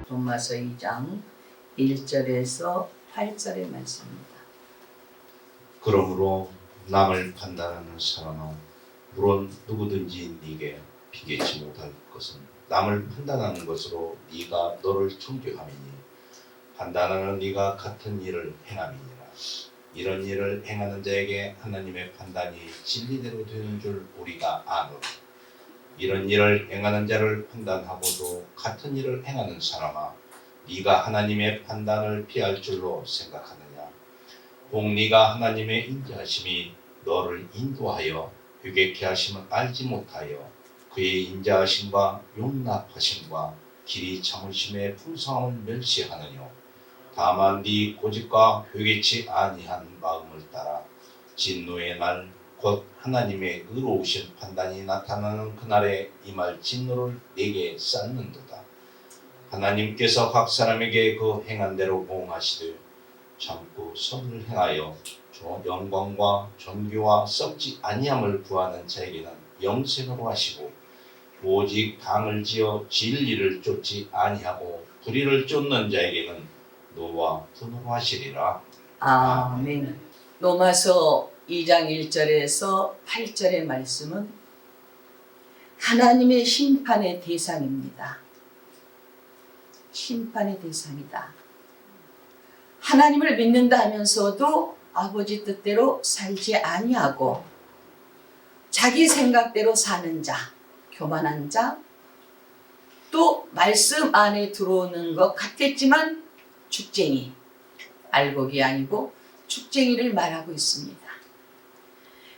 로마서 2장 1절에서 8절의 말씀입니다. 그러므로 남을 판단하는 사람아, 물론 누구든지 네게 비개치 못할 것은 남을 판단하는 것으로 네가 너를 정죄함이니 판단하는 네가 같은 일을 행함이니라. 이런 일을 행하는 자에게 하나님의 판단이 진리대로 되는 줄 우리가 아노라. 이런 일을 행하는 자를 판단하고도 같은 일을 행하는 사람아, 네가 하나님의 판단을 피할 줄로 생각하느냐? 꼭 네가 하나님의 인자하심이 너를 인도하여 회개케 하심을 알지 못하여 그의 인자하심과 용납하심과 길이 참으심의 풍성함을 멸시하느뇨. 다만 네 고집과 회개치 아니한 마음을 따라 진노의 날 곧 하나님의 의로우신 판단이 나타나는 그날에 임할 진노를 네게 쌓는도다. 하나님께서 각 사람에게 그 행한 대로 보응하시되 참고 선을 행하여 영광과 존귀와 썩지 아니함을 구하는 자에게는 영생으로 하시고, 오직 당을 지어 진리를 쫓지 아니하고 불의를 쫓는 자에게는 노와 분노로 하시리라. 아멘. 로마서 2장 1절에서 8절의 말씀은 하나님의 심판의 대상입니다. 심판의 대상이다. 하나님을 믿는다 하면서도 아버지 뜻대로 살지 아니하고 자기 생각대로 사는 자, 교만한 자, 또 말씀 안에 들어오는 것 같겠지만 죽쟁이, 알곡이 아니고 죽쟁이를 말하고 있습니다.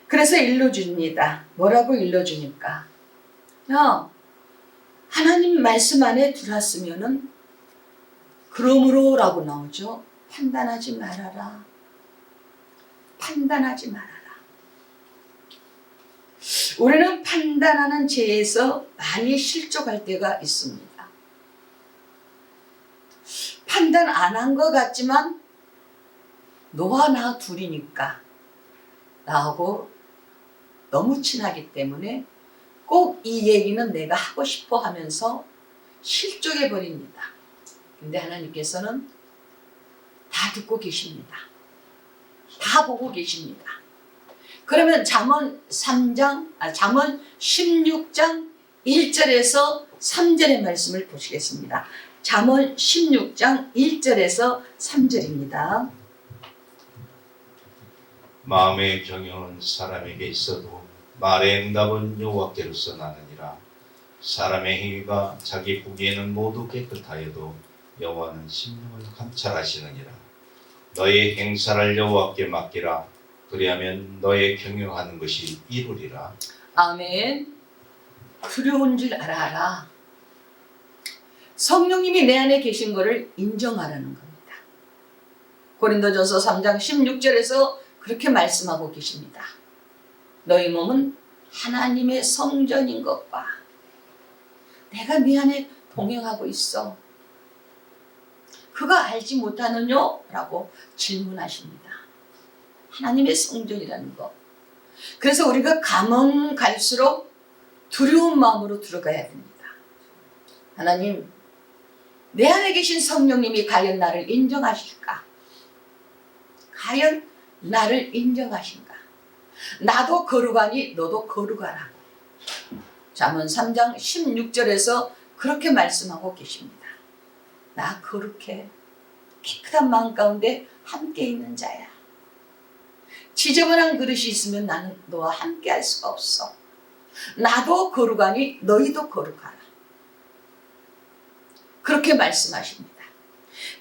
그래서 일러줍니다. 뭐라고 일러주니까? 하나님 말씀 안에 들어왔으면은 그러므로 라고 나오죠. 판단하지 말아라. 판단하지 말아라. 우리는 판단하는 죄에서 많이 실족할 때가 있습니다. 판단 안 한 것 같지만 너와 나 둘이니까 나하고 너무 친하기 때문에 꼭 이 얘기는 내가 하고 싶어 하면서 실족해 버립니다. 근데 하나님께서는 다 듣고 계십니다. 다 보고 계십니다. 그러면 잠언 16장 1절에서 3절의 말씀을 보시겠습니다. 잠언 16장 1절에서 3절입니다. 마음의 경영은 사람에게 있어도 말의 응답은 여호와께로서 나느니라. 사람의 행위가 자기 보기에는 모두 깨끗하여도 여호와는 심령을 감찰하시느니라. 너의 행사를 여호와께 맡기라. 그리하면 너의 경영하는 것이 이루리라. 아멘. 두려운 줄 알아라. 성령님이 내 안에 계신 것을 인정하라는 겁니다. 고린도전서 3장 16절에서 그렇게 말씀하고 계십니다. 너희 몸은 하나님의 성전인 것과 내가 네 안에 동행하고 있어. 그거 알지 못하느뇨? 라고 질문하십니다. 하나님의 성전이라는 것. 그래서 우리가 가면 갈수록 두려운 마음으로 들어가야 됩니다. 하나님, 내 안에 계신 성령님이 과연 나를 인정하실까? 과연 나를 인정하신가? 나도 거룩하니 너도 거룩하라. 잠언 3장 16절에서 그렇게 말씀하고 계십니다. 나 거룩해. 깨끗한 마음 가운데 함께 있는 자야. 지저분한 그릇이 있으면 나는 너와 함께 할 수가 없어. 나도 거룩하니 너희도 거룩하라. 그렇게 말씀하십니다.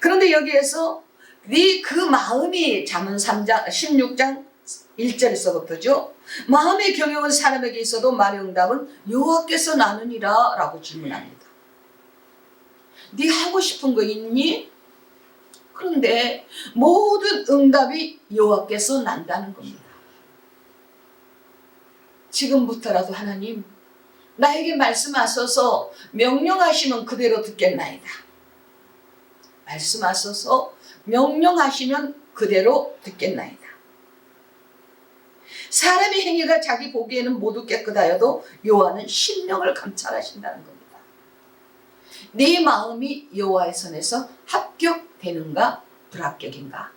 그런데 여기에서 네 그 마음이 잠언 3장 16장 1절에서부터죠. 마음의 경영은 사람에게 있어도 말의 응답은 여호와께서 나누니라 라고 질문합니다. 네 하고 싶은 거 있니? 그런데 모든 응답이 여호와께서 난다는 겁니다. 지금부터라도 하나님, 나에게 말씀하소서. 명령하시면 그대로 듣겠나이다. 말씀하소서. 명령하시면 그대로 듣겠나이다. 사람의 행위가 자기 보기에는 모두 깨끗하여도 여호와는 심령을 감찰하신다는 겁니다. 네 마음이 여호와의 손에서 합격되는가 불합격인가?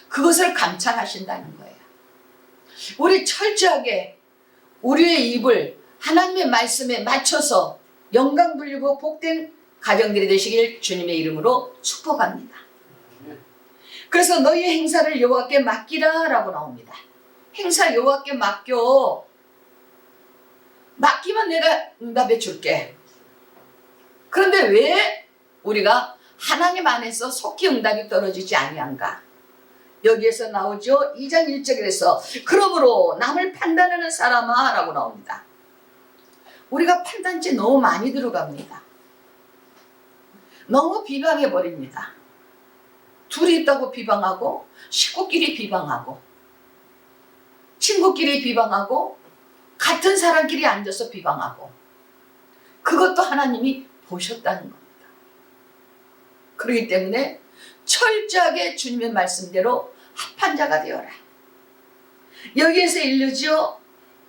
그것을 감찰하신다는 거예요. 우리 철저하게 우리의 입을 하나님의 말씀에 맞춰서 영광 돌리고 복된 가정들이 되시길 주님의 이름으로 축복합니다. 그래서 너희의 행사를 여호와께 맡기라 라고 나옵니다. 행사 여호와께 맡겨. 맡기면 내가 응답해 줄게. 그런데 왜 우리가 하나님 안에서 속히 응답이 떨어지지 아니한가? 여기에서 나오죠. 2장 1절에서 그러므로 남을 판단하는 사람아 라고 나옵니다. 우리가 판단지 너무 많이 들어갑니다. 너무 비방해버립니다. 둘이 있다고 비방하고, 식구끼리 비방하고, 친구끼리 비방하고, 같은 사람끼리 앉아서 비방하고, 그것도 하나님이 보셨다는 겁니다. 그렇기 때문에 철저하게 주님의 말씀대로 합한 자가 되어라. 여기에서 일르죠.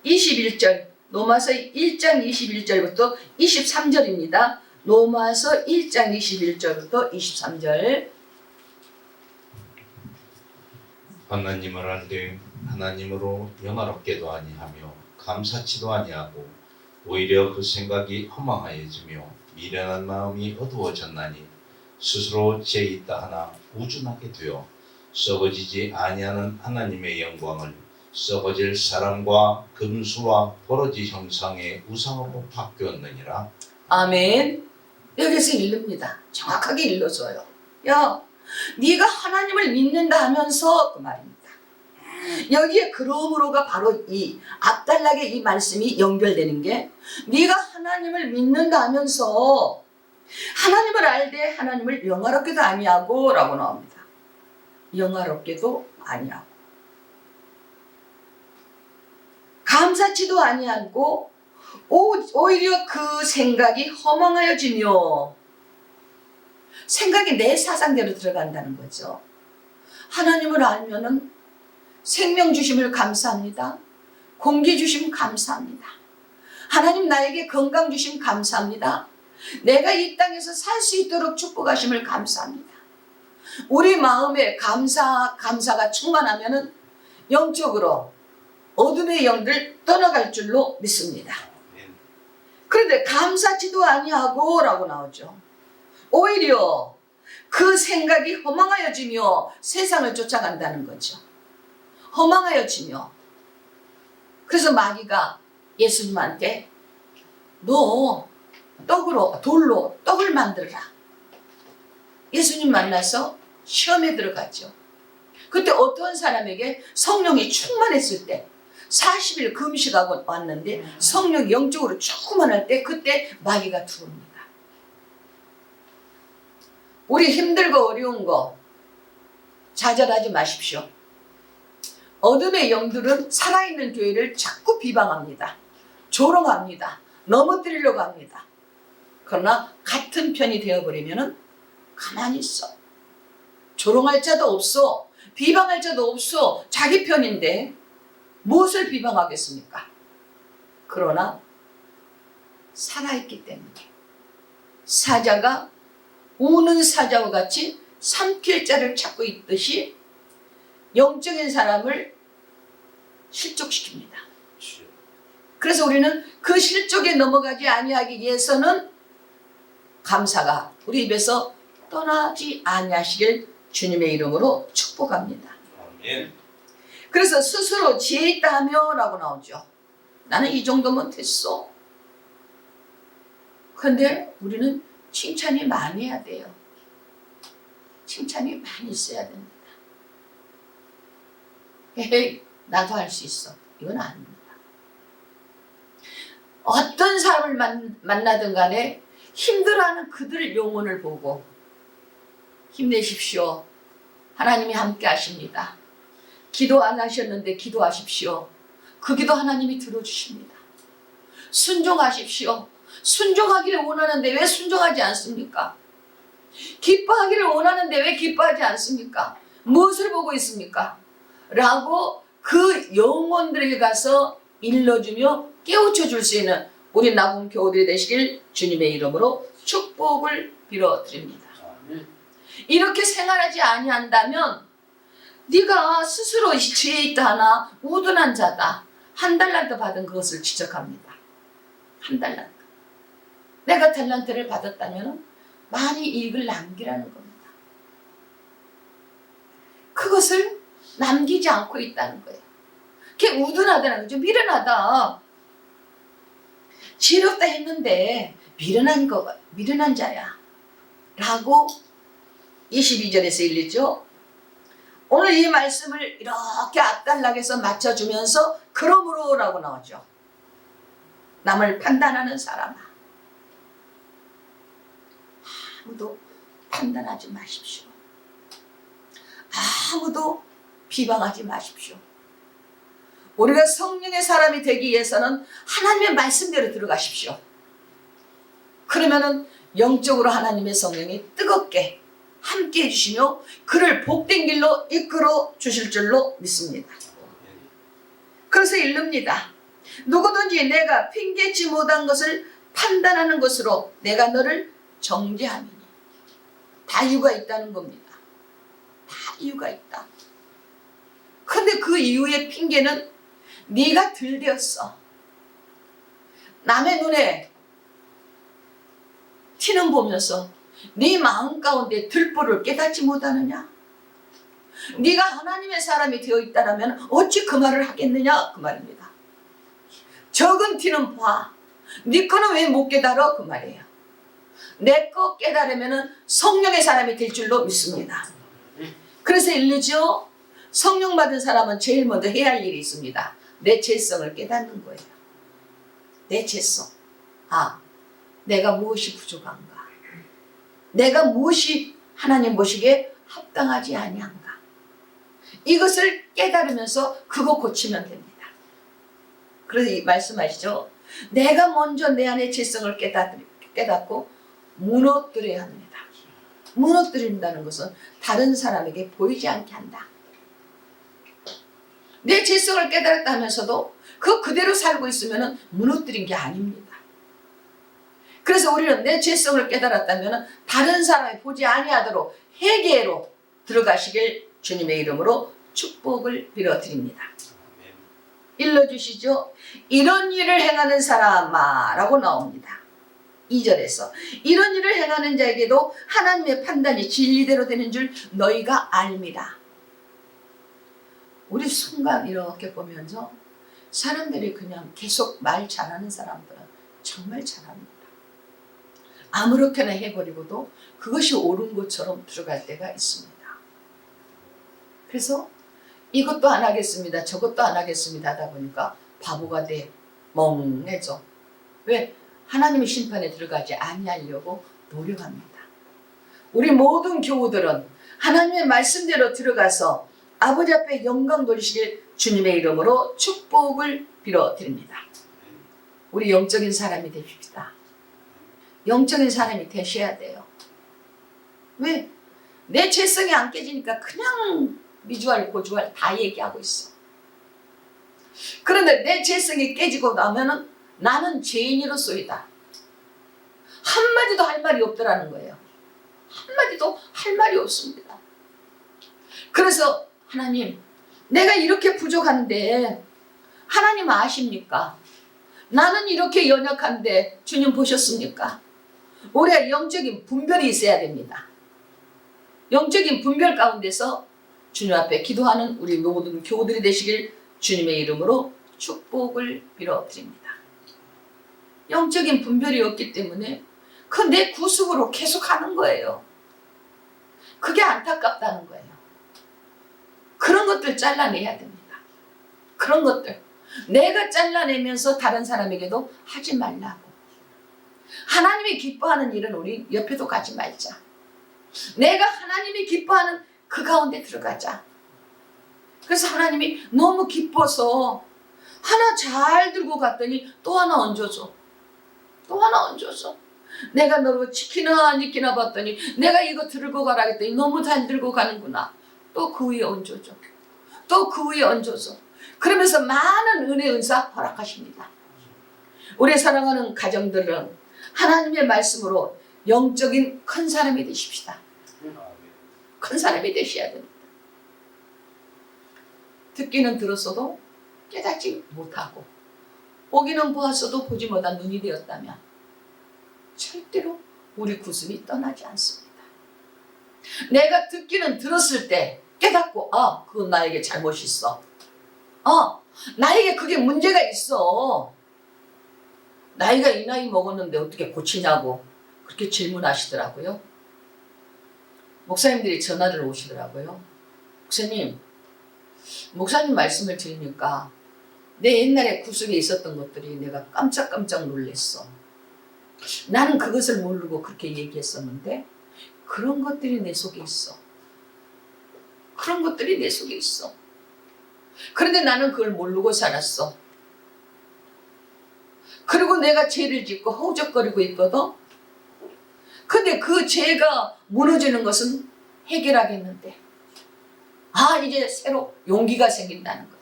21절 로마서 1장 21절부터 23절입니다. 로마서 1장 21절부터 23절. 하나님을 알되 하나님으로 영화롭게도 아니하며 감사치도 아니하고 오히려 그 생각이 허망하여지며 미련한 마음이 어두워졌나니 스스로 죄 있다 하나 우준하게 되어 썩어지지 아니하는 하나님의 영광을 썩어질 사람과 금수와 버러지 형상의 우상으로 바뀌었느니라. 아멘. 여기서 일릅니다. 정확하게 일러줘요. 야, 네가 하나님을 믿는다 하면서 그 말입니다. 여기에 그러므로가 바로 이 앞달락에 이 말씀이 연결되는 게 네가 하나님을 믿는다 하면서 하나님을 알되 하나님을 영화롭게도 아니하고 라고 나옵니다. 영화롭게도 아니하고 감사치도 아니하고 오히려 그 생각이 허망하여지며 생각이 내 사상대로 들어간다는 거죠. 하나님을 알면은 생명 주심을 감사합니다. 공기 주심 감사합니다. 하나님 나에게 건강 주심 감사합니다. 내가 이 땅에서 살 수 있도록 축복하심을 감사합니다. 우리 마음에 감사가 충만하면은 영적으로 어둠의 영들 떠나갈 줄로 믿습니다. 그런데 감사치도 아니하고 라고 나오죠. 오히려 그 생각이 허망하여지며 세상을 쫓아간다는 거죠. 허망하여지며. 그래서 마귀가 예수님한테 너 돌로 떡을 만들어라. 예수님 만나서 시험에 들어갔죠. 그때 어떤 사람에게 성령이 충만했을 때 40일 금식하고 왔는데 성령이 영적으로 충만할 때 그때 마귀가 들어옵니다. 우리 힘들고 어려운 거 좌절하지 마십시오. 어둠의 영들은 살아있는 교회를 자꾸 비방합니다. 조롱합니다. 넘어뜨리려고 합니다. 그러나 같은 편이 되어버리면 가만히 있어. 조롱할 자도 없어. 비방할 자도 없어. 자기 편인데 무엇을 비방하겠습니까? 그러나 살아있기 때문에 사자가 우는 사자와 같이 삼킬 자를 찾고 있듯이 영적인 사람을 실족시킵니다. 그래서 우리는 그 실족에 넘어가지 아니하기 위해서는 감사가 우리 입에서 떠나지 아니하시길 주님의 이름으로 축복합니다. 아멘. 그래서 스스로 지혜 있다 하며 라고 나오죠. 나는 이 정도면 됐어. 그런데 우리는 칭찬이 많이 해야 돼요. 칭찬이 많이 있어야 됩니다. 에이, 나도 할 수 있어. 이건 아닙니다. 어떤 사람을 만나든 간에 힘들어하는 그들 영혼을 보고 힘내십시오. 하나님이 함께 하십니다. 기도 안 하셨는데 기도하십시오. 그 기도 하나님이 들어주십니다. 순종하십시오. 순종하기를 원하는데 왜 순종하지 않습니까? 기뻐하기를 원하는데 왜 기뻐하지 않습니까? 무엇을 보고 있습니까? 라고 그 영혼들에게 가서 일러주며 깨우쳐 줄 수 있는 우리 나군 교우들이 되시길 주님의 이름으로 축복을 빌어드립니다. 이렇게 생활하지 아니한다면 네가 스스로 지혜 있다 하나 우둔한 자다. 한 달란트 받은 그것을 지적합니다. 한 달란트. 내가 달란트를 받았다면 많이 이익을 남기라는 겁니다. 그것을 남기지 않고 있다는 거예요. 그게 우둔하다는 거죠. 미련하다. 지혜롭다 했는데 미련한 자야 라고 22절에서 읽리죠. 오늘 이 말씀을 이렇게 앞달락해서 맞춰주면서 그러므로 라고 나오죠. 남을 판단하는 사람아, 아무도 판단하지 마십시오. 아무도 비방하지 마십시오. 우리가 성령의 사람이 되기 위해서는 하나님의 말씀대로 들어가십시오. 그러면은 영적으로 하나님의 성령이 뜨겁게 함께 해주시며 그를 복된 길로 이끌어 주실 줄로 믿습니다. 그래서 읽습니다. 누구든지 내가 핑계치 못한 것을 판단하는 것으로 내가 너를 정죄함이니. 다 이유가 있다는 겁니다. 다 이유가 있다. 근데 그 이유의 핑계는 네가 들되었어. 남의 눈에 티는 보면서 네 마음 가운데 들보를 깨닫지 못하느냐? 네가 하나님의 사람이 되어 있다면 어찌 그 말을 하겠느냐? 그 말입니다. 적은 티는 봐. 네 거는 왜 못 깨달아? 그 말이에요. 내 거 깨달으면 성령의 사람이 될 줄로 믿습니다. 그래서 읽죠. 성령 받은 사람은 제일 먼저 해야 할 일이 있습니다. 내 죄성을 깨닫는 거예요. 내 죄성. 내가 무엇이 부족한가? 내가 무엇이 하나님 보시기에 합당하지 아니한가? 이것을 깨달으면서 그거 고치면 됩니다. 그래서 말씀하시죠. 내가 먼저 내 안의 죄성을 깨닫고 무너뜨려야 합니다. 무너뜨린다는 것은 다른 사람에게 보이지 않게 한다. 내 죄성을 깨달았다 하면서도 그대로 살고 있으면 무너뜨린 게 아닙니다. 그래서 우리는 내 죄성을 깨달았다면 다른 사람이 보지 아니하도록 회개로 들어가시길 주님의 이름으로 축복을 빌어드립니다. 읽어주시죠. 이런 일을 행하는 사람아 라고 나옵니다. 2절에서 이런 일을 행하는 자에게도 하나님의 판단이 진리대로 되는 줄 너희가 알미라. 우리 순간 이렇게 보면서 사람들이 그냥 계속 말 잘하는 사람들은 정말 잘합니다. 아무렇게나 해버리고도 그것이 옳은 것처럼 들어갈 때가 있습니다. 그래서 이것도 안 하겠습니다. 저것도 안 하겠습니다. 하다 보니까 바보가 돼 멍해져. 왜? 하나님의 심판에 들어가지 아니하려고 노력합니다. 우리 모든 교우들은 하나님의 말씀대로 들어가서 아버지 앞에 영광 돌리시길 주님의 이름으로 축복을 빌어드립니다. 우리 영적인 사람이 됩시다. 영적인 사람이 되셔야 돼요. 왜? 내 죄성이 안 깨지니까 그냥 미주알 고주알 다 얘기하고 있어. 그런데 내 죄성이 깨지고 나면은 나는 죄인으로서이다. 한마디도 할 말이 없더라는 거예요. 한마디도 할 말이 없습니다. 그래서 하나님, 내가 이렇게 부족한데 하나님 아십니까? 나는 이렇게 연약한데 주님 보셨습니까? 우리가 영적인 분별이 있어야 됩니다. 영적인 분별 가운데서 주님 앞에 기도하는 우리 모든 교우들이 되시길 주님의 이름으로 축복을 빌어드립니다. 영적인 분별이 없기 때문에 그 내 구습으로 계속 하는 거예요. 그게 안타깝다는 거예요. 그런 것들 잘라내야 됩니다. 그런 것들. 내가 잘라내면서 다른 사람에게도 하지 말라고. 하나님이 기뻐하는 일은 우리 옆에도 가지 말자. 내가 하나님이 기뻐하는 그 가운데 들어가자. 그래서 하나님이 너무 기뻐서 하나 잘 들고 갔더니 또 하나 얹어줘. 또 하나 얹어줘. 내가 너를 지키나 안 지키나 봤더니 내가 이거 들고 가라 했더니 너무 잘 들고 가는구나. 또 그 위에 얹어줘. 또 그 위에 얹어줘. 그러면서 많은 은혜 은사 허락하십니다. 우리 사랑하는 가정들은 하나님의 말씀으로 영적인 큰 사람이 되십시다. 큰 사람이 되셔야 됩니다. 듣기는 들었어도 깨닫지 못하고 보기는 보았어도 보지 못한 눈이 되었다면 절대로 우리 구슴이 떠나지 않습니다. 내가 듣기는 들었을 때 깨닫고 그건 나에게 잘못이 있어. 나에게 그게 문제가 있어. 나이가 이 나이 먹었는데 어떻게 고치냐고 그렇게 질문하시더라고요. 목사님들이 전화를 오시더라고요. 목사님 말씀을 들으니까 내 옛날에 구석에 있었던 것들이 내가 깜짝깜짝 놀랐어. 나는 그것을 모르고 그렇게 얘기했었는데 그런 것들이 내 속에 있어. 그런 것들이 내 속에 있어. 그런데 나는 그걸 모르고 살았어. 그리고 내가 죄를 짓고 허우적거리고 있거든. 근데 그 죄가 무너지는 것은 해결하겠는데 이제 새로 용기가 생긴다는 거예요.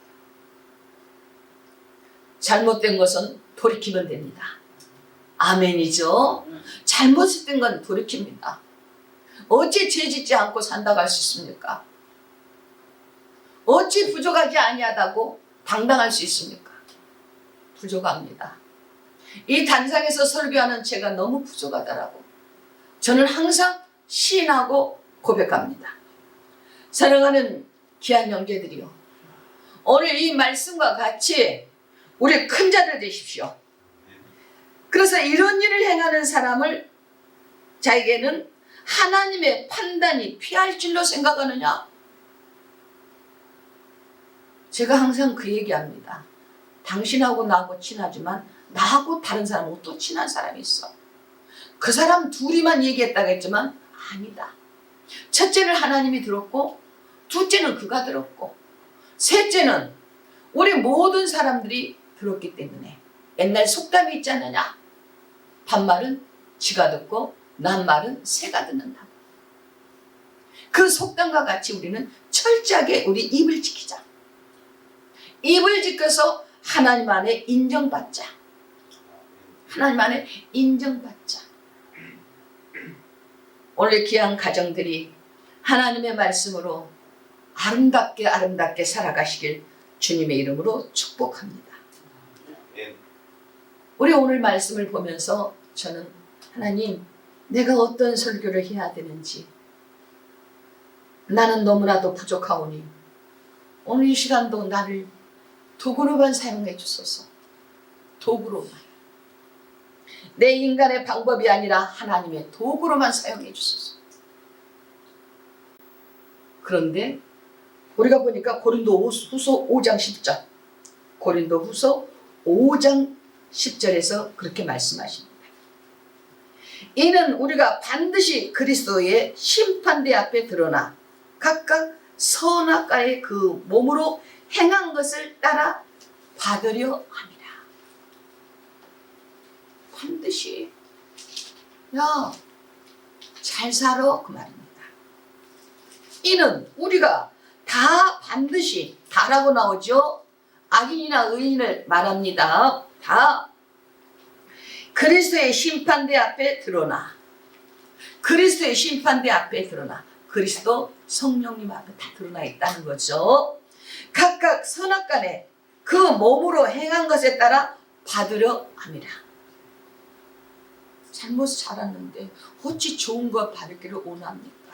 잘못된 것은 돌이키면 됩니다. 아멘이죠. 잘못된 건 돌이킵니다. 어찌 죄 짓지 않고 산다고 할 수 있습니까? 어찌 부족하지 아니하다고 당당할 수 있습니까? 부족합니다. 이 단상에서 설교하는 제가 너무 부족하더라고. 저는 항상 시인하고 고백합니다. 사랑하는 귀한 형제들이요, 오늘 이 말씀과 같이 우리 큰 자들 되십시오. 그래서 이런 일을 행하는 사람을 자에게는 하나님의 판단이 피할 줄로 생각하느냐? 제가 항상 그 얘기합니다. 당신하고 나하고 친하지만 나하고 다른 사람하고 또 친한 사람이 있어. 그 사람 둘이만 얘기했다고 했지만 아니다. 첫째는 하나님이 들었고 둘째는 그가 들었고 셋째는 우리 모든 사람들이 들었기 때문에 옛날 속담이 있지 않느냐? 반말은 쥐가 듣고 낱말은 새가 듣는다. 그 속담과 같이 우리는 철저하게 우리 입을 지키자. 입을 지켜서 하나님 안에 인정받자. 하나님 안에 인정받자. 오늘 귀한 가정들이 하나님의 말씀으로 아름답게 살아가시길 주님의 이름으로 축복합니다. 우리 오늘 말씀을 보면서 저는 하나님, 내가 어떤 설교를 해야 되는지, 나는 너무나도 부족하오니 오늘 이 시간도 나를 도구로만 사용해 주소서. 도구로만. 내 인간의 방법이 아니라 하나님의 도구로만 사용해 주소서. 그런데 우리가 보니까 고린도후서 5장 10절, 고린도후서 5장 10절에서 그렇게 말씀하십니다. 이는 우리가 반드시 그리스도의 심판대 앞에 드러나 각각 선악과의 그 몸으로 행한 것을 따라 받으려 함이라. 반드시 잘 살아 그 말입니다. 이는 우리가 다 반드시 다라고 나오죠. 악인이나 의인을 말합니다. 다 그리스도의 심판대 앞에 드러나, 그리스도의 심판대 앞에 드러나, 그리스도 성령님 앞에 다 드러나 있다는 거죠. 각각 선악간에 그 몸으로 행한 것에 따라 받으려 함이라. 잘못 살았는데 어찌 좋은 것 받기를 원합니까?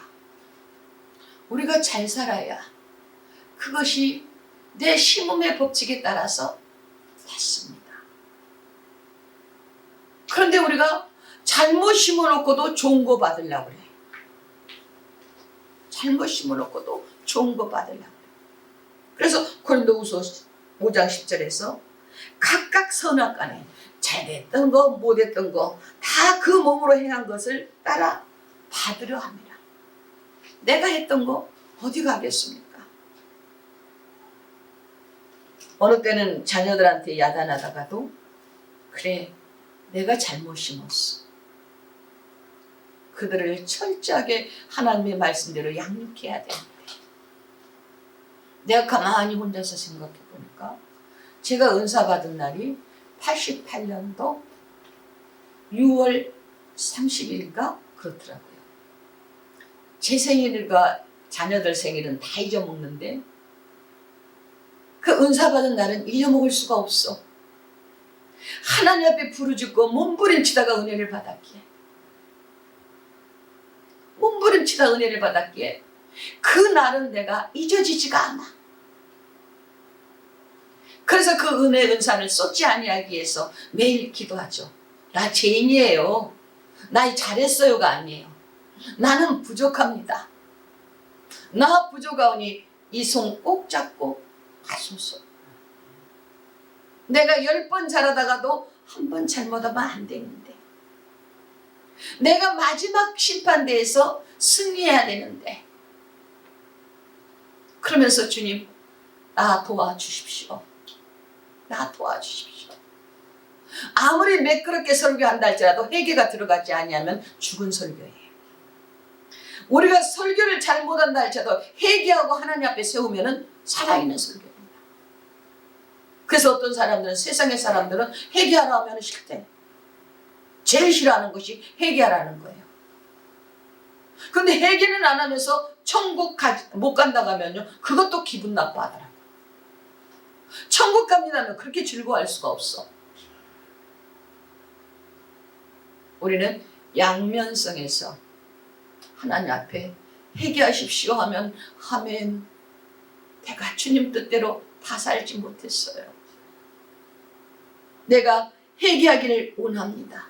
우리가 잘 살아야 그것이 내 심음의 법칙에 따라서 됐습니다. 그런데 우리가 잘못 심어놓고도 좋은 거 받으려고 그래. 잘못 심어놓고도 좋은 거 받으려고 그래. 그래서 고린도후서 5장 10절에서 각각 선악간에 잘됐던 거 못했던 거 다 그 몸으로 행한 것을 따라 받으려 합니다. 내가 했던 거 어디 가겠습니까? 어느 때는 자녀들한테 야단하다가도 그래, 내가 잘못 심었어. 그들을 철저하게 하나님의 말씀대로 양육해야 되는데, 내가 가만히 혼자서 생각해 보니까 제가 은사 받은 날이 88년도 6월 30일인가 그렇더라고요. 제 생일과 자녀들 생일은 다 잊어먹는데 그 은사 받은 날은 잊어먹을 수가 없어. 하나님 앞에 부르짖고 몸부림치다가 은혜를 받았기에, 몸부림치다 은혜를 받았기에 그 날은 내가 잊어지지가 않아. 그래서 그 은혜 은사를 쏟지 아니하기 위해서 매일 기도하죠. 나 죄인이에요. 나 잘했어요가 아니에요. 나는 부족합니다. 나 부족하오니 이 손 꼭 잡고 하소서. 내가 10번 잘하다가도 한 번 잘못하면 안 되는데, 내가 마지막 심판대에서 승리해야 되는데, 그러면서 주님 나 도와주십시오. 나 도와주십시오. 아무리 매끄럽게 설교한다 할지라도 회개가 들어가지 아니하면 죽은 설교예요. 우리가 설교를 잘못한다 할지라도 회개하고 하나님 앞에 세우면 살아있는 설교입니다. 그래서 어떤 사람들은, 세상의 사람들은 회개하라 하면 싫대. 제일 싫어하는 것이 회개하라는 거예요. 근데 회개는 안 하면서 천국 못 간다고 하면요, 그것도 기분 나빠하더라고요. 천국 갑니다면 그렇게 즐거워할 수가 없어. 우리는 양면성에서 하나님 앞에 회개하십시오 하면 아멘. 내가 주님 뜻대로 다 살지 못했어요. 내가 회개하기를 원합니다.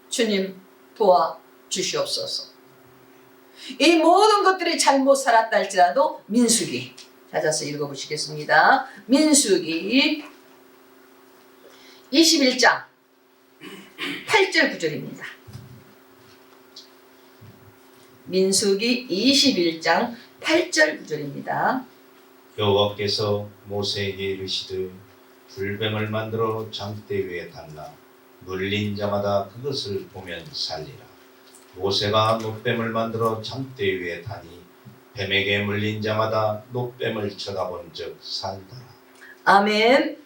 주님 도와주시옵소서. 이 모든 것들이 잘못 살았다 할지라도 민수기 찾아서 읽어보시겠습니다. 민수기 21장 8절 9절입니다. 민수기 21장 8절 9절입니다. 여호와께서 모세에게 이르시되 불뱀을 만들어 장대 위에 달라 물린 자마다 그것을 보면 살리라. 모세가 놋뱀을 만들어 장대 위에 다니 뱀에게 물린 자마다 놋뱀을 쳐다본 적 살더라. 아멘.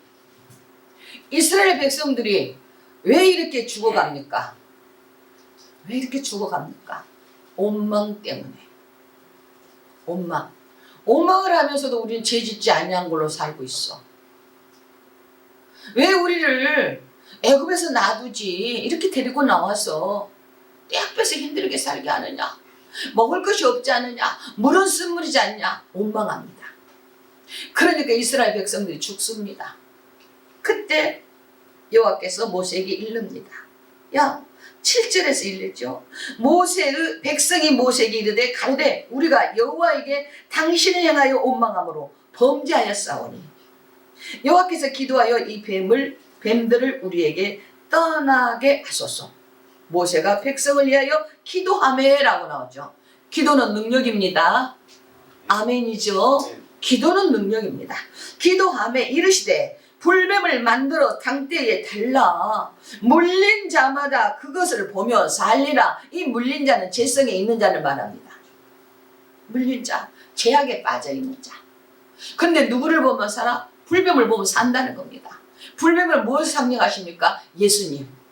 이스라엘 백성들이 왜 이렇게 죽어갑니까? 왜 이렇게 죽어갑니까? 원망 때문에. 원망을 하면서도 우리는 죄짓지 아니한 걸로 살고 있어. 왜 우리를 애굽에서 놔두지 이렇게 데리고 나와서 떼약볕에 힘들게 살게 하느냐, 먹을 것이 없지 않느냐, 물은 쓴물이지 않냐, 원망합니다. 그러니까 이스라엘 백성들이 죽습니다. 그때 여호와께서 모세에게 이릅니다. 야, 7절에서 일렀죠. 모세의 백성이 모세에게 이르되 가로되 우리가 여호와에게 당신을 향하여 원망함으로 범죄하였사오니 여호와께서 기도하여 이 뱀들을 우리에게 떠나게 하소서. 모세가 백성을 위하여 기도하매라고 나오죠. 기도는 능력입니다. 아멘이죠. 기도는 능력입니다. 기도하매 이르시되 불뱀을 만들어 당대에 달라 물린 자마다 그것을 보며 살리라. 이 물린 자는 죄성에 있는 자를 말합니다. 물린 자, 죄악에 빠져있는 자. 그런데 누구를 보면 살아? 불뱀을 보면 산다는 겁니다. 불뱀을 뭘 상징하십니까? 예수님.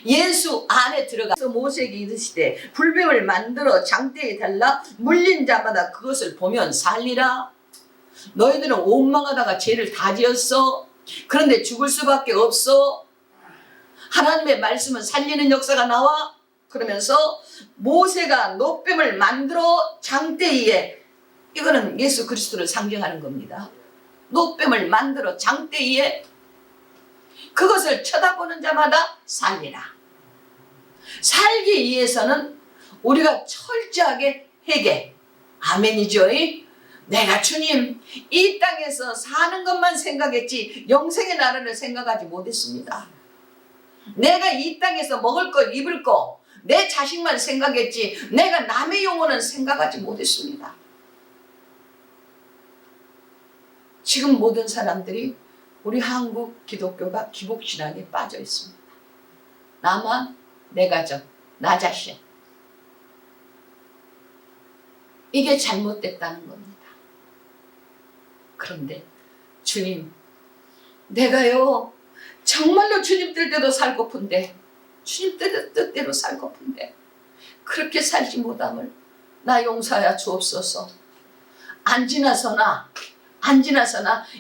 예수 안에 들어가서 모세에게 이르시되 불뱀을 만들어 장대에 달라 물린 자마다 그것을 보면 살리라. 너희들은 원망하다가 죄를 다 지었어. 그런데 죽을 수밖에 없어. 하나님의 말씀은 살리는 역사가 나와. 그러면서 모세가 놋뱀을 만들어 장대 위에, 이거는 예수 그리스도를 상징하는 겁니다. 놋뱀을 만들어 장대 위에 그것을 쳐다보는 자마다 살리라. 살기 위해서는 우리가 철저하게 회개. 아멘이죠. 내가 주님 이 땅에서 사는 것만 생각했지 영생의 나라를 생각하지 못했습니다. 내가 이 땅에서 먹을 거 입을 거 내 자식만 생각했지 내가 남의 영혼은 생각하지 못했습니다. 지금 모든 사람들이 우리 한국 기독교가 기복신앙에 빠져 있습니다. 나만, 내 가정, 나 자신. 이게 잘못됐다는 겁니다. 그런데 주님, 내가요 정말로 주님 뜻대로 살고픈데, 주님 뜻대로 살고픈데 그렇게 살지 못함을 나 용서하여 주옵소서. 안 지나서나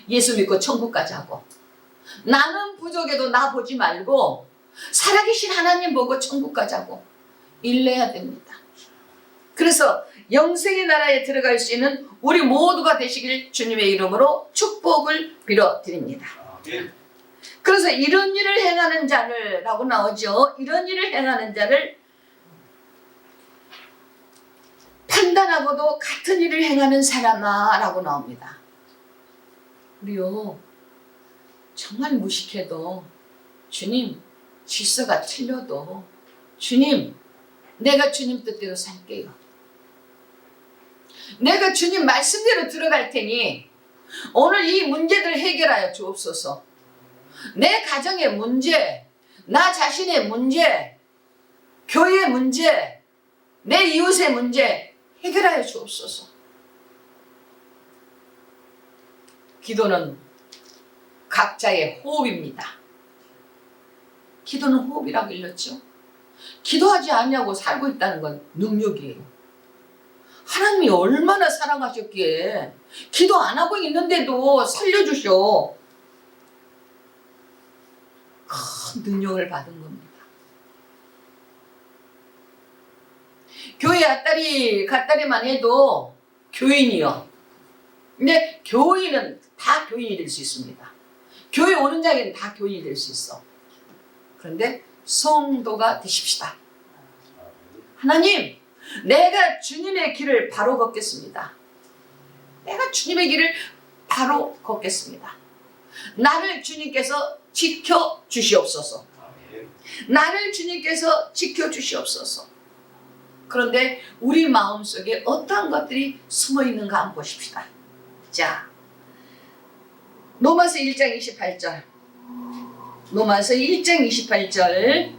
예수 믿고 천국 가자고. 나는 부족해도 나 보지 말고 살아계신 하나님 보고 천국 가자고 일내야 됩니다. 그래서 영생의 나라에 들어갈 수 있는 우리 모두가 되시길 주님의 이름으로 축복을 빌어드립니다. 그래서 이런 일을 행하는 자를 라고 나오죠. 이런 일을 행하는 자를 판단하고도 같은 일을 행하는 사람아 라고 나옵니다. 우리요 정말 무식해도 주님 질서가 틀려도 주님 내가 주님 뜻대로 살게요. 내가 주님 말씀대로 들어갈 테니 오늘 이 문제들을 해결하여 주옵소서. 내 가정의 문제, 나 자신의 문제, 교회의 문제, 내 이웃의 문제 해결하여 주옵소서. 기도는 각자의 호흡입니다. 기도는 호흡이라고 일렀죠. 기도하지 않냐고 살고 있다는 건 능력이에요. 하나님이 얼마나 사랑하셨기에 기도 안 하고 있는데도 살려주셔. 큰 능력을 받은 겁니다. 교회 왔다리 갔다리만 해도 교인이요. 근데 교인은 다 교인이 될 수 있습니다. 교회 오는 자에는 다 교인이 될 수 있어. 그런데 성도가 되십시다. 하나님, 내가 주님의 길을 바로 걷겠습니다. 내가 주님의 길을 바로 걷겠습니다. 나를 주님께서 지켜주시옵소서. 나를 주님께서 지켜주시옵소서. 그런데 우리 마음속에 어떠한 것들이 숨어있는가 한번 보십시다. 자, 로마서 1장 28절. 로마서 1장 28절.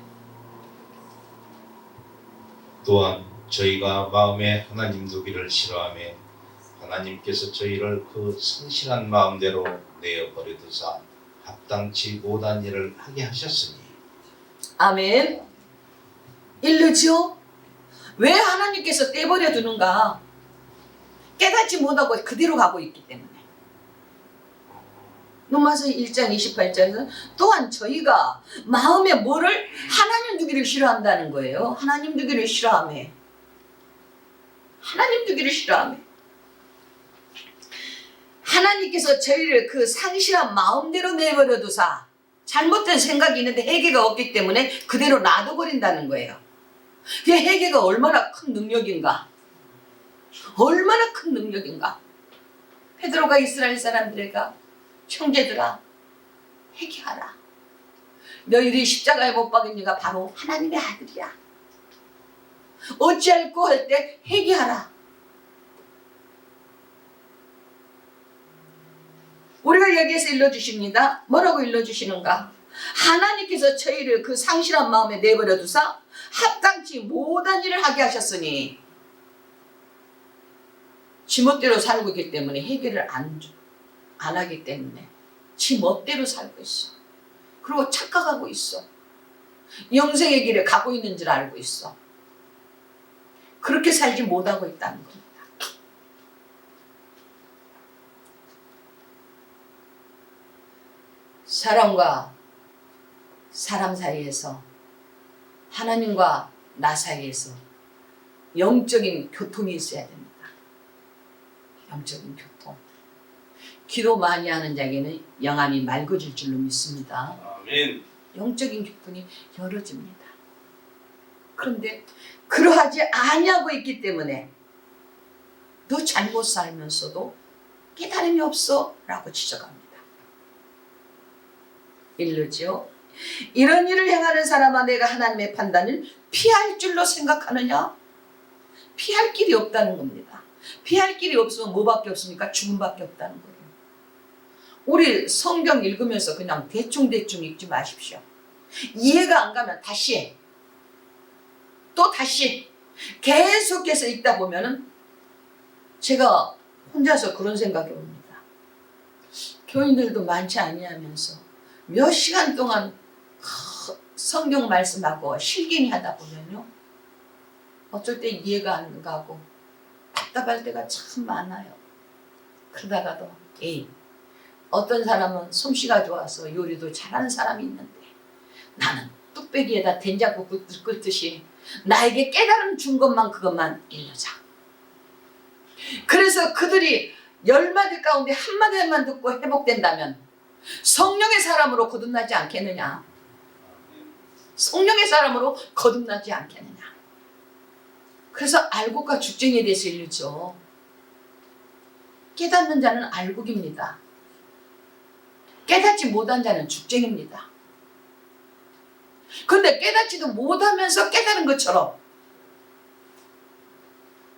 또한 저희가 마음에 하나님 두기를 싫어하며 하나님께서 저희를 그 성실한 마음대로 내어버려 두사 합당치 못한 일을 하게 하셨으니. 아멘. 일르지요? 왜 하나님께서 떼버려 두는가? 깨닫지 못하고 그대로 가고 있기 때문에. 로마서 1장 28절에서 또한 저희가 마음에 뭐를 하나님 두기를 싫어한다는 거예요. 하나님 두기를 싫어하며. 하나님 두기를 싫어하며. 하나님께서 저희를 그 상실한 마음대로 내버려 두사 잘못된 생각이 있는데 회개가 없기 때문에 그대로 놔둬버린다는 거예요. 그 회개가 얼마나 큰 능력인가. 얼마나 큰 능력인가. 베드로가 이스라엘 사람들에게 형제들아 회개하라. 너희들이 십자가에 못 박은 이가 바로 하나님의 아들이야. 어찌할꼬 할 때 회개하라. 우리가 여기에서 일러주십니다. 뭐라고 일러주시는가? 하나님께서 저희를 그 상실한 마음에 내버려 두사 합당치 못한 일을 하게 하셨으니 지멋대로 살고 있기 때문에 회개를 안 하기 때문에 지 멋대로 살고 있어. 그리고 착각하고 있어. 영생의 길에 가고 있는 줄 알고 있어. 그렇게 살지 못하고 있다는 겁니다. 사람과 사람 사이에서, 하나님과 나 사이에서 영적인 교통이 있어야 됩니다. 영적인 교통. 기도 많이 하는 자에게는 영암이 맑아질 줄로 믿습니다. 아멘. 영적인 교통이 열어집니다. 그런데 그러하지 아니하고 있기 때문에 너 잘못 살면서도 깨달음이 없어 라고 지적합니다. 일르지요. 이런 일을 행하는 사람아 내가 하나님의 판단을 피할 줄로 생각하느냐? 피할 길이 없다는 겁니다. 피할 길이 없으면 뭐밖에 없습니까? 죽음밖에 없다는 거예요. 우리 성경 읽으면서 그냥 대충대충 읽지 마십시오. 이해가 안 가면 다시 또 다시 계속해서 읽다 보면은 제가 혼자서 그런 생각이 옵니다. 교인들도 많지 아니하면서 몇 시간 동안 성경 말씀하고 실갱이 하다 보면요, 어쩔 때 이해가 안 가고 답답할 때가 참 많아요. 그러다가도 어떤 사람은 솜씨가 좋아서 요리도 잘하는 사람이 있는데 나는 뚝배기에다 된장국 끓듯이 나에게 깨달음 준 것만 그것만 일러자. 그래서 그들이 10마디 가운데 한마디만 듣고 회복된다면 성령의 사람으로 거듭나지 않겠느냐? 성령의 사람으로 거듭나지 않겠느냐? 그래서 알곡과 죽쟁이에 대해서 일르죠. 깨닫는 자는 알곡입니다. 깨닫지 못한 자는 죽쟁입니다. 그런데 깨닫지도 못하면서 깨달은 것처럼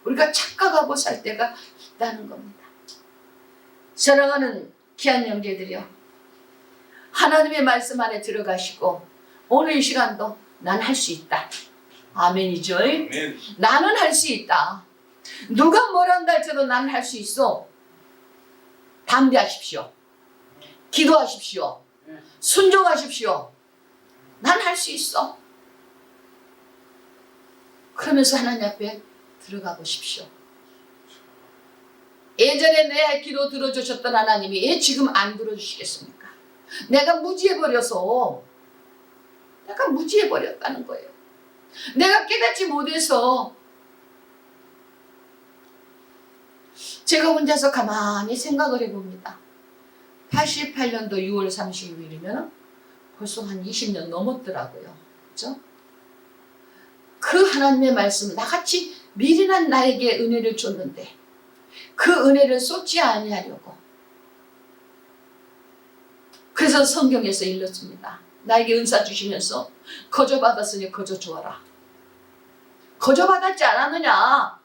우리가 착각하고 살 때가 있다는 겁니다. 사랑하는 귀한 형제들이요, 하나님의 말씀 안에 들어가시고 오늘 이 시간도 난 할 수 있다. 아멘이죠. 아멘. 나는 할 수 있다. 누가 뭐라 한다 할지라도 나는 할 수 있어. 담대하십시오. 기도하십시오. 순종하십시오. 난 할 수 있어. 그러면서 하나님 앞에 들어가 보십시오. 예전에 내 기도 들어주셨던 하나님이 왜 지금 안 들어주시겠습니까? 내가 무지해버려서, 내가 무지해버렸다는 거예요. 내가 깨닫지 못해서. 제가 혼자서 가만히 생각을 해봅니다. 88년도 6월 30일이면 벌써 한 20년 넘었더라고요. 그렇죠? 그 하나님의 말씀, 나같이 미련한 나에게 은혜를 줬는데 그 은혜를 쏟지 아니하려고. 그래서 성경에서 일렀습니다. 나에게 은사 주시면서 거저 받았으니 거저 주어라. 거저 받았지 않았느냐?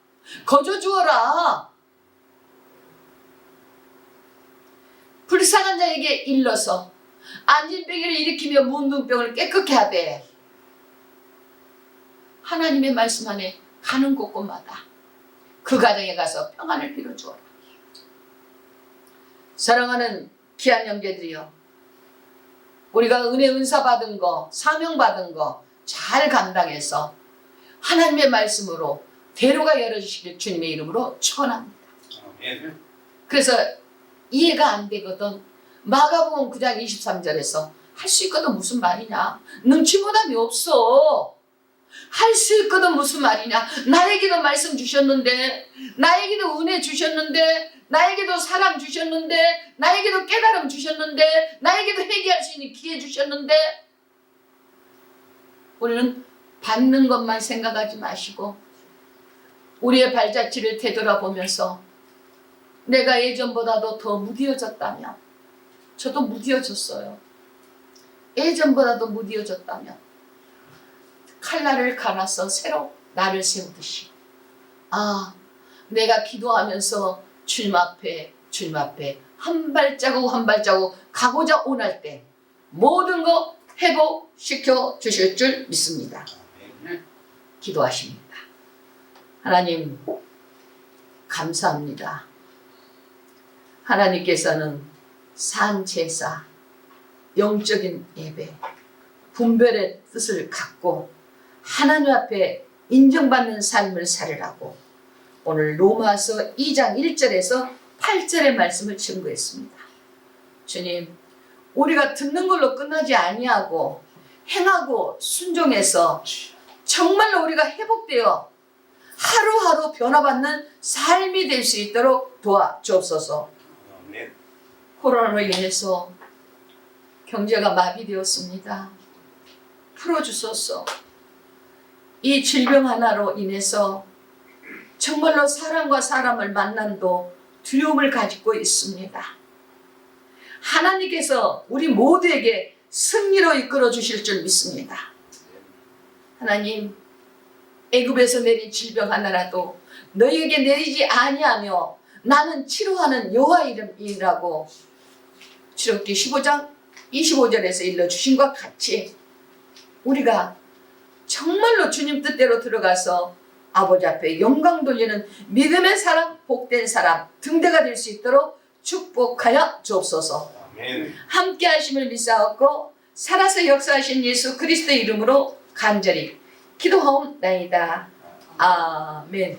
거저 주어라. 불쌍한 자에게 일러서 안진병을 일으키며 문둥병을 깨끗게 하되 하나님의 말씀 안에 가는 곳곳마다 그 가정에 가서 평안을 빌어주어라. 사랑하는 귀한 형제들이여, 우리가 은혜 은사 받은 거, 사명 받은 거 잘 감당해서 하나님의 말씀으로 대로가 열어주시길 주님의 이름으로 축원합니다. 아멘. 그래서 이해가 안 되거든. 마가복음 9장 23절에서 할 수 있거든 무슨 말이냐? 능치보담이 없어. 할 수 있거든 무슨 말이냐? 나에게도 말씀 주셨는데, 나에게도 은혜 주셨는데, 나에게도 사랑 주셨는데, 나에게도 깨달음 주셨는데, 나에게도 회개할 수 있는 기회 주셨는데, 우리는 받는 것만 생각하지 마시고 우리의 발자취를 되돌아보면서 내가 예전보다도 더 무디어졌다면, 저도 무디어졌어요. 예전보다도 무디어졌다면 칼날을 갈아서 새로 나를 세우듯이, 내가 기도하면서 주님 앞에 한 발자국 한 발자국 가고자 원할 때 모든 거 회복시켜 주실 줄 믿습니다. 기도하십니다. 하나님 감사합니다. 하나님께서는 산제사, 영적인 예배, 분별의 뜻을 갖고 하나님 앞에 인정받는 삶을 살으라고 오늘 로마서 2장 1절에서 8절의 말씀을 증거했습니다. 주님, 우리가 듣는 걸로 끝나지 아니하고 행하고 순종해서 정말로 우리가 회복되어 하루하루 변화받는 삶이 될 수 있도록 도와주옵소서. 아멘. 코로나로 인해서 경제가 마비되었습니다. 풀어주소서. 이 질병 하나로 인해서 정말로 사람과 사람을 만난도 두려움을 가지고 있습니다. 하나님께서 우리 모두에게 승리로 이끌어 주실 줄 믿습니다. 하나님, 애굽에서 내린 질병 하나라도 너희에게 내리지 아니하며 나는 치료하는 여호와 이름이라고 출애굽기 15장 25절에서 일러주신 것 같이 우리가 정말로 주님 뜻대로 들어가서 아버지 앞에 영광 돌리는 믿음의 사람, 복된 사람, 등대가 될 수 있도록 축복하여 주옵소서. 아멘. 함께 하심을 믿사옵고 살아서 역사하신 예수 그리스도의 이름으로 간절히 기도하옵나이다. 아멘.